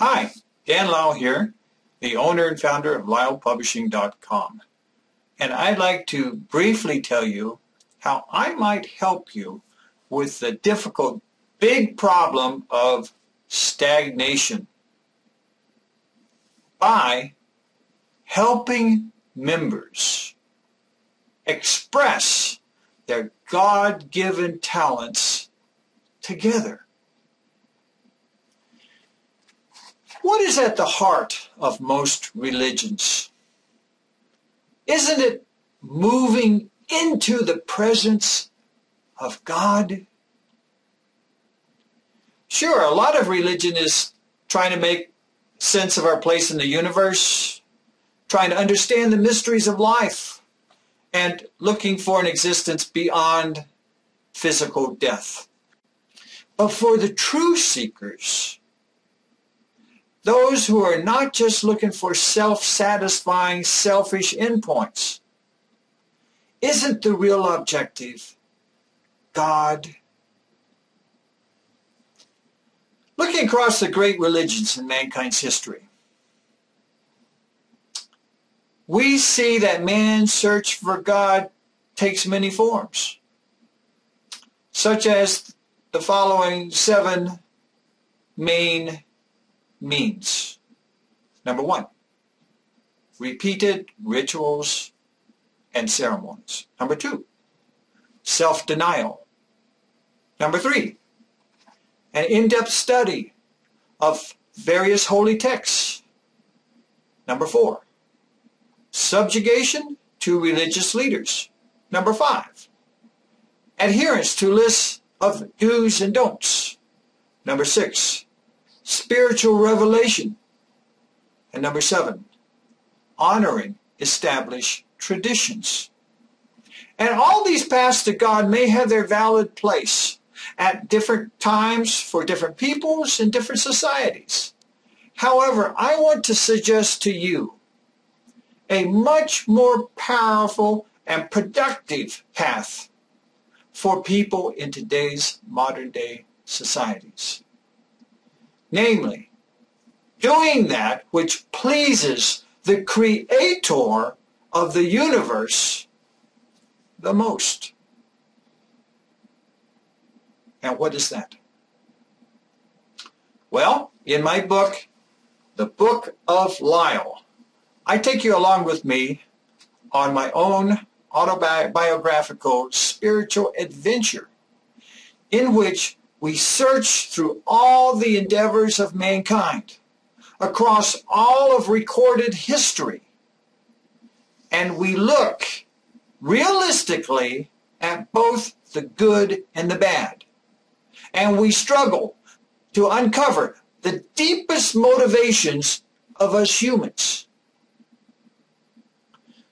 Hi, Dan Lau here, the owner and founder of LylePublishing.com. And I'd like to briefly tell you how I might help you with the difficult, big problem of stagnation by helping members express their God-given talents together. What is at the heart of most religions? Isn't it moving into the presence of God? Sure, a lot of religion is trying to make sense of our place in the universe, trying to understand the mysteries of life, and looking for an existence beyond physical death. But for the true seekers, those who are not just looking for self-satisfying, selfish endpoints, isn't the real objective God? Looking across the great religions in mankind's history, we see that man's search for God takes many forms, such as the following 7 main means. Number 1, repeated rituals and ceremonies. Number 2, self-denial. Number 3, an in-depth study of various holy texts. Number 4, subjugation to religious leaders. Number 5, adherence to lists of do's and don'ts. Number 6, spiritual revelation. And number 7, honoring established traditions. And all these paths to God may have their valid place at different times for different peoples and different societies. However, I want to suggest to you a much more powerful and productive path for people in today's modern day societies. Namely, doing that which pleases the Creator of the universe the most. And what is that? Well, in my book, The Book of Lyle, I take you along with me on my own autobiographical spiritual adventure in which we search through all the endeavors of mankind across all of recorded history, and we look realistically at both the good and the bad, and we struggle to uncover the deepest motivations of us humans,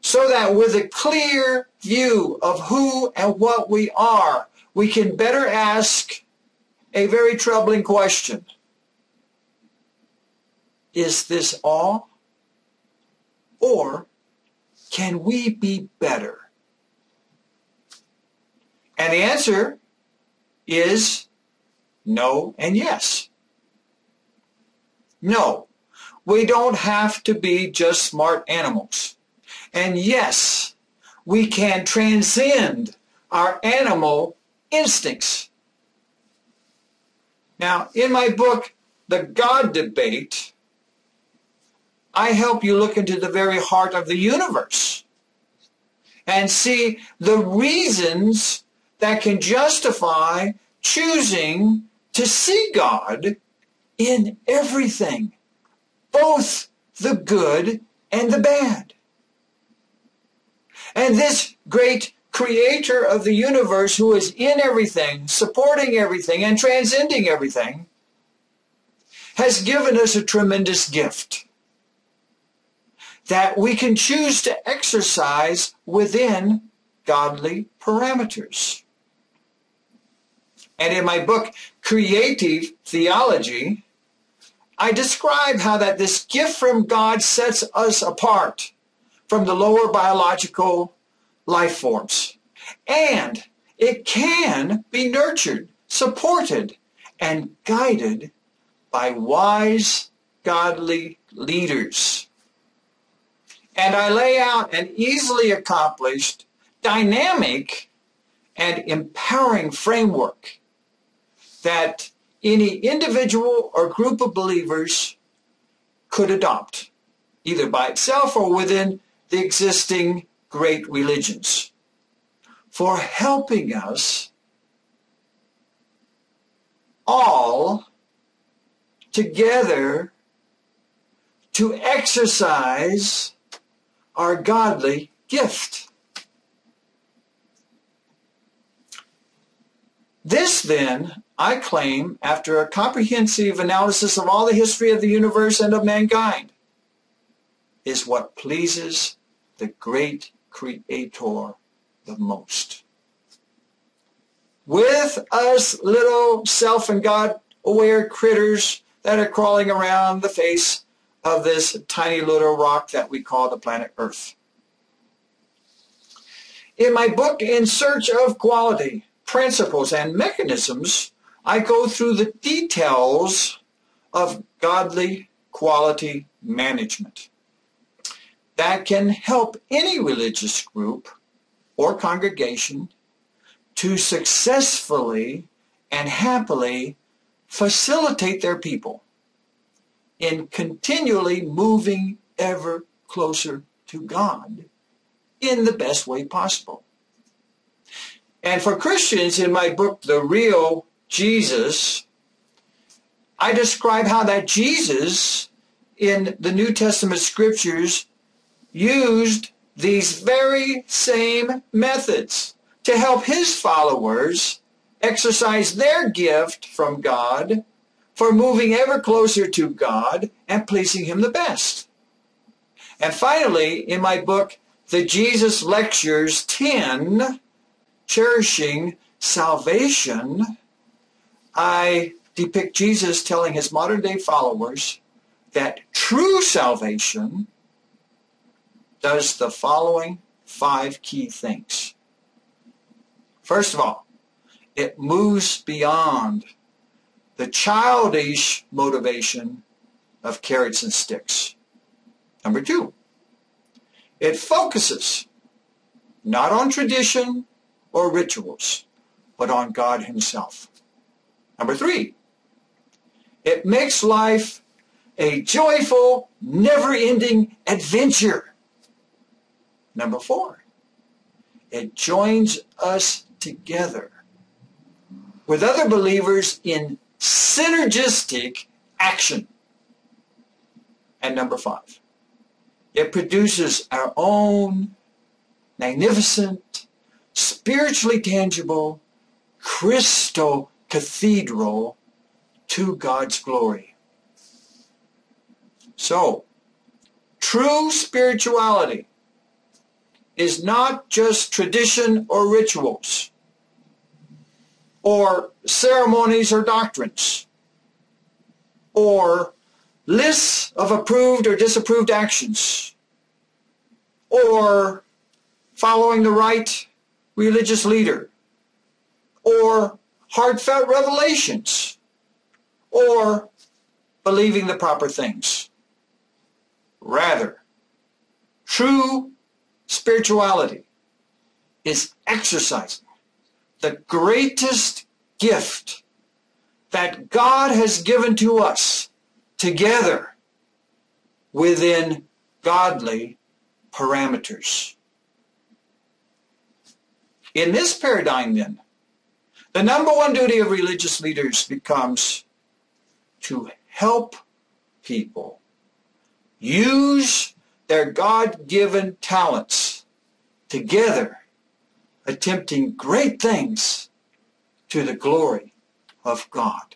so that with a clear view of who and what we are, we can better ask a very troubling question. Is this all? Or can we be better? And the answer is no and yes. No, we don't have to be just smart animals. And yes, we can transcend our animal instincts. Now, in my book, The God Debate, I help you look into the very heart of the universe and see the reasons that can justify choosing to see God in everything, both the good and the bad. And this great Creator of the universe, who is in everything, supporting everything, and transcending everything, has given us a tremendous gift that we can choose to exercise within godly parameters. And in my book, Creative Theology, I describe how that this gift from God sets us apart from the lower biological life forms. And it can be nurtured, supported, and guided by wise godly leaders. And I lay out an easily accomplished, dynamic, and empowering framework that any individual or group of believers could adopt, either by itself or within the existing great religions, for helping us all together to exercise our godly gift. This, then, I claim, after a comprehensive analysis of all the history of the universe and of mankind, is what pleases the great Creator the most. With us little self and God-aware critters that are crawling around the face of this tiny little rock that we call the planet Earth. In my book, In Search of Quality, Principles and Mechanisms, I go through the details of godly quality management that can help any religious group or congregation to successfully and happily facilitate their people in continually moving ever closer to God in the best way possible. And for Christians, in my book, The Real Jesus, I describe how that Jesus in the New Testament scriptures used these very same methods to help his followers exercise their gift from God for moving ever closer to God and pleasing him the best. And finally, in my book, The Jesus Lectures 10, Cherishing Salvation, I depict Jesus telling his modern-day followers that true salvation does the following 5 key things. First of all, it moves beyond the childish motivation of carrots and sticks. Number 2, it focuses not on tradition or rituals, but on God himself. Number 3, it makes life a joyful, never-ending adventure. Number 4, it joins us together with other believers in synergistic action. And number 5, it produces our own magnificent, spiritually tangible, crystal cathedral to God's glory. So, true spirituality is not just tradition or rituals, or ceremonies or doctrines, or lists of approved or disapproved actions, or following the right religious leader, or heartfelt revelations, or believing the proper things. Rather, true spirituality is exercising the greatest gift that God has given to us together within godly parameters. In this paradigm, then, the number one duty of religious leaders becomes to help people use their God-given talents together, attempting great things to the glory of God.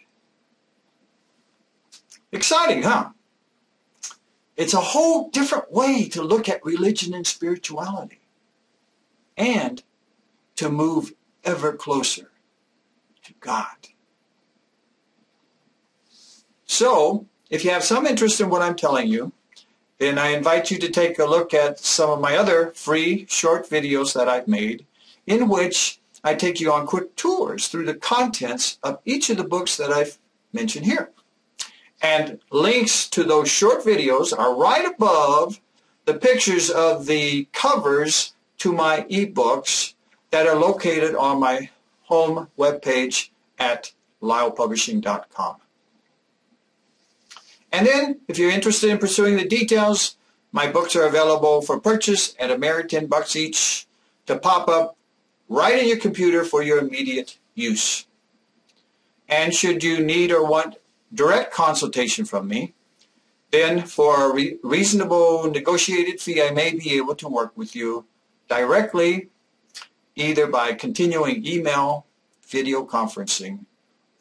Exciting, huh? It's a whole different way to look at religion and spirituality, and to move ever closer to God. So, if you have some interest in what I'm telling you, then I invite you to take a look at some of my other free short videos that I've made, in which I take you on quick tours through the contents of each of the books that I've mentioned here. And links to those short videos are right above the pictures of the covers to my ebooks that are located on my home webpage at lylepublishing.com. And then, if you're interested in pursuing the details, my books are available for purchase at a mere $10 each to pop up right in your computer for your immediate use. And should you need or want direct consultation from me, then for a reasonable negotiated fee, I may be able to work with you directly, either by continuing email, video conferencing,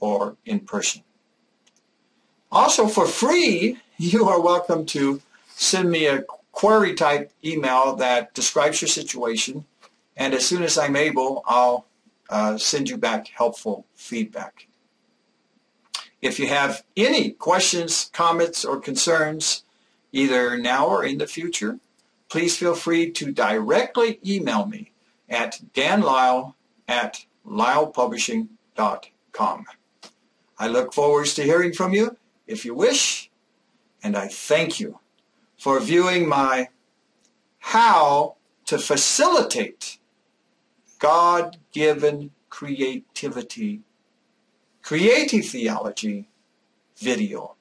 or in person. Also, for free, you are welcome to send me a query type email that describes your situation, and as soon as I'm able, I'll send you back helpful feedback. If you have any questions, comments, or concerns, either now or in the future, please feel free to directly email me at danlyle@lylepublishing.com. I look forward to hearing from you if you wish, and I thank you for viewing my How to Facilitate God-Given Creative Theology video.